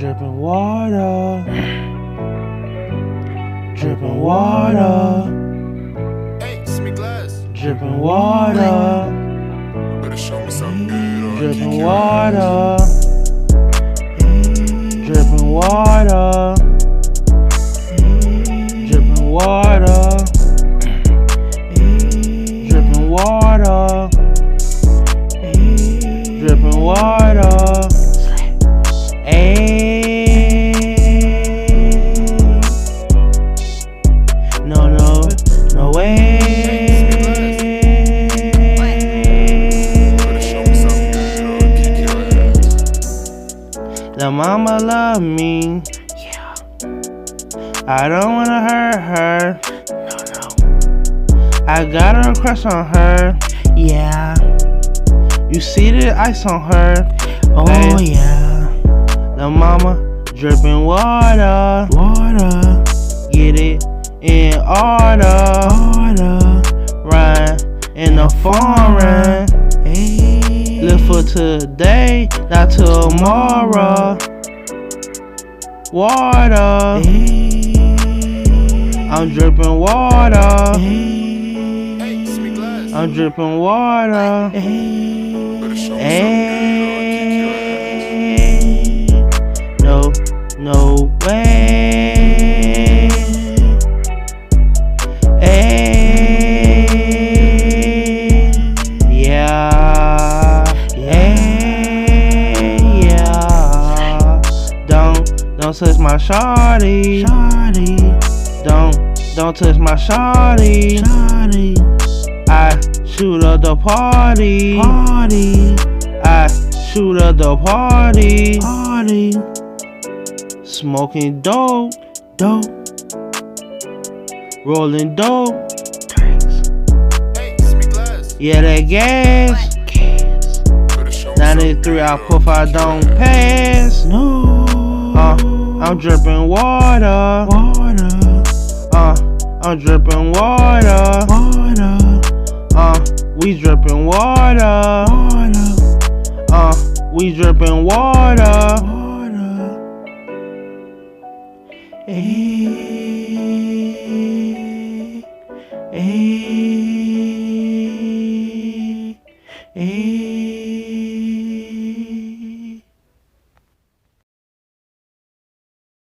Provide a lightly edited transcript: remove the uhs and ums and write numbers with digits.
Dripping water. Dripping water. Hey, see me glass. Dripping water. You better show me something good. Dripping water. Dripping water. Dripping water. Dripping water. Dripping water. Ayy. No way. The mama love me. Yeah. I don't wanna hurt her. No. I got a crush on her. Yeah. You see the ice on her. Oh Hey. yeah. The mama dripping water. Water. Get it in order. Water. Run in the foreign. Hey. Live for today, not tomorrow. Water. Hey. I'm dripping water. Hey, see me glass. I'm dripping water. You better show me something good. No way. Ay, yeah. Ay, yeah. Don't touch my shawty. Don't touch my shawty. I shoot up the party. I shoot up the party. Smoking dope. Rolling dope. Hey, see me glass. Yeah, that gas. You better show me something 93, I good. puff, I don't pass. No. I'm dripping water. I'm dripping water. We dripping water. We dripping water.